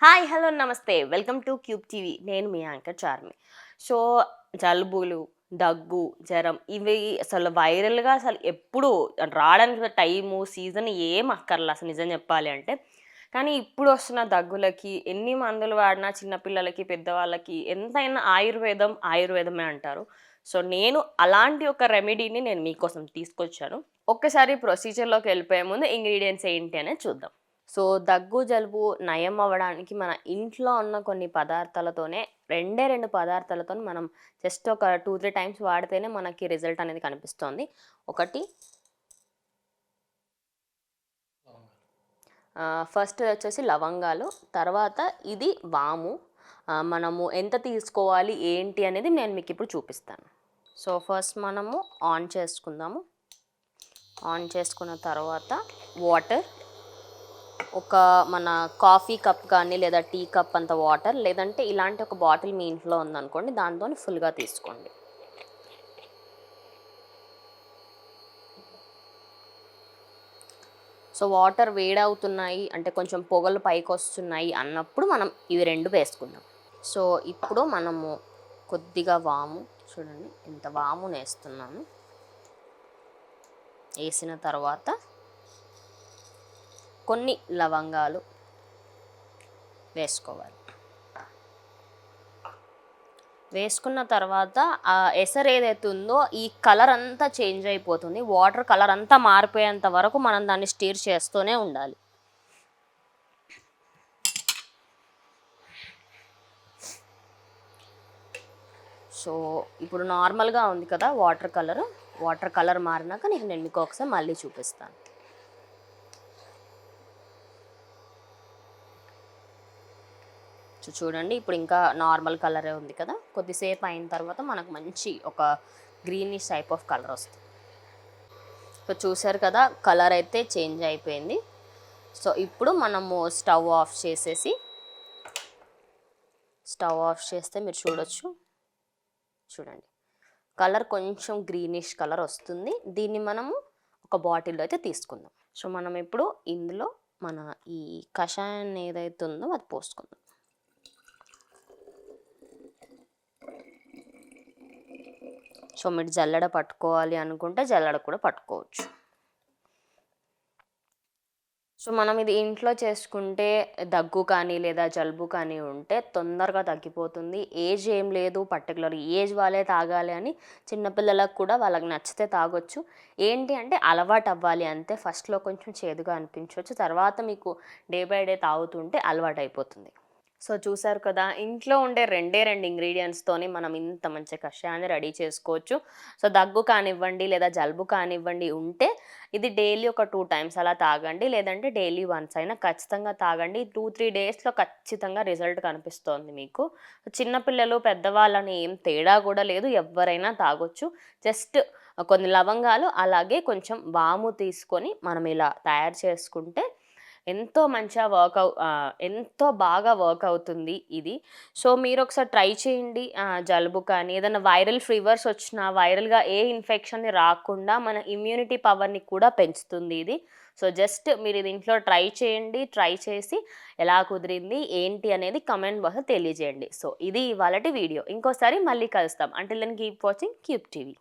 Hi hello నమస్తే welcome to cube TV నేను మీ anchor Charmi. So జలుబులు, దగ్గు, జ్వరం ఇవి అసలు వైరల్గా అసలు ఎప్పుడు రావడానికి టైము సీజన్ ఏం అక్కర్లా అసలు నిజం చెప్పాలి అంటే. కానీ ఇప్పుడు వస్తున్న దగ్గులకి ఎన్ని మందులు వాడినా చిన్నపిల్లలకి పెద్దవాళ్ళకి ఎంతైనా ఆయుర్వేదమే అంటారు. సో నేను అలాంటి ఒక రెమెడీని నేను మీకోసం తీసుకొచ్చాను. ఒక్కసారి ప్రొసీజర్లోకి వెళ్ళిపోయే ముందు ఇంగ్రీడియంట్స్ ఏంటి అనేది చూద్దాం. సో దగ్గు జలుబు నయం అవ్వడానికి మన ఇంట్లో ఉన్న కొన్ని పదార్థాలతోనే రెండు పదార్థాలతో మనం జస్ట్ ఒక 2-3 టైమ్స్ వాడితేనే మనకి రిజల్ట్ అనేది కనిపిస్తుంది. ఒకటి ఫస్ట్ వచ్చేసి లవంగాలు, తర్వాత ఇది వాము. మనము ఎంత తీసుకోవాలి ఏంటి అనేది నేను మీకు ఇప్పుడు చూపిస్తాను. సో ఫస్ట్ మనము ఆన్ చేసుకుందాము. ఆన్ చేసుకున్న తర్వాత వాటర్ ఒక మన కాఫీ కప్ కానీ లేదా టీ కప్ అంత వాటర్, లేదంటే ఇలాంటి ఒక బాటిల్ మీ ఇంట్లో ఉందనుకోండి దాంతో ఫుల్గా తీసుకోండి. సో వాటర్ వేడవుతున్నాయి అంటే కొంచెం పొగలు పైకి వస్తున్నాయి అన్నప్పుడు మనం ఇవి రెండు వేసుకుందాం. సో ఇప్పుడు మనము కొద్దిగా వాము, చూడండి ఇంత వాము వేస్తున్నాను. వేసిన తర్వాత కొన్ని లవంగాలు వేసుకోవాలి. వేసుకున్న తర్వాత ఆ ఎసరు ఏదైతే ఉందో ఈ కలర్ అంతా చేంజ్ అయిపోతుంది. వాటర్ కలర్ అంతా మారిపోయేంత వరకు మనం దాన్ని స్టీర్ చేస్తూనే ఉండాలి. సో ఇప్పుడు నార్మల్గా ఉంది కదా వాటర్ కలర్ మారినాక నేను మీకు ఒకసారి మళ్ళీ చూపిస్తాను. చూడండి ఇప్పుడు ఇంకా నార్మల్ కలరే ఉంది కదా. కొద్దిసేపు అయిన తర్వాత మనకు మంచి ఒక గ్రీనిష్ టైప్ ఆఫ్ కలర్ వస్తుంది. సో చూసారు కదా కలర్ అయితే చేంజ్ అయిపోయింది. సో ఇప్పుడు మనము స్టవ్ ఆఫ్ చేస్తే మీరు చూడండి కలర్ కొంచెం గ్రీనిష్ కలర్ వస్తుంది. దీన్ని మనము ఒక బాటిల్లో అయితే తీసుకుందాం. సో మనం ఇప్పుడు ఇందులో మన ఈ కషాయాన్ని ఏదైతే ఉందో అది పోసుకుందాం. సో మీరు జల్లెడ పట్టుకోవాలి అనుకుంటే జల్లెడ కూడా పట్టుకోవచ్చు. సో మనం ఇది ఇంట్లో చేసుకుంటే దగ్గు కానీ లేదా జలుబు కానీ ఉంటే తొందరగా తగ్గిపోతుంది. ఏజ్ ఏం లేదు, పర్టికులర్ ఏజ్ వాళ్ళే తాగాలి అని చిన్నపిల్లలకు కూడా వాళ్ళకి నచ్చితే తాగొచ్చు. ఏంటి అంటే అలవాటు అవ్వాలి అంతే. ఫస్ట్లో కొంచెం చేదుగా అనిపించవచ్చు, తర్వాత మీకు డే బై డే తాగుతుంటే అలవాటు అయిపోతుంది. సో చూసారు కదా ఇంట్లో ఉండే రెండు ఇంగ్రీడియంట్స్తోని మనం ఇంత మంచి కషాయాన్ని రెడీ చేసుకోవచ్చు. సో దగ్గు కానివ్వండి లేదా జలుబు కానివ్వండి ఉంటే ఇది డైలీ ఒక 2 టైమ్స్ అలా తాగండి, లేదంటే డైలీ వన్స్ అయినా ఖచ్చితంగా తాగండి. 2-3 డేస్లో ఖచ్చితంగా రిజల్ట్ కనిపిస్తుంది మీకు. చిన్నపిల్లలు పెద్దవాళ్ళని ఏం తేడా కూడా లేదు, ఎవరైనా తాగొచ్చు. జస్ట్ కొన్ని లవంగాలు అలాగే కొంచెం వాము తీసుకొని మనం ఇలా తయారు చేసుకుంటే ఎంతో బాగా వర్క్ అవుతుంది ఇది. సో మీరు ఒకసారి ట్రై చేయండి. జలుబు కానీ ఏదైనా వైరల్ ఫీవర్స్ వచ్చినా వైరల్గా ఏ ఇన్ఫెక్షన్ రాకుండా మన ఇమ్యూనిటీ పవర్ని కూడా పెంచుతుంది ఇది. సో జస్ట్ మీరు ఇది ఇంట్లో ట్రై చేయండి. ట్రై చేసి ఎలా కుదిరింది ఏంటి అనేది కమెంట్ బాక్స్లో తెలియజేయండి. సో ఇది ఇవాళటి వీడియో. ఇంకోసారి మళ్ళీ కలుస్తాం. Until then keep watching Cube TV.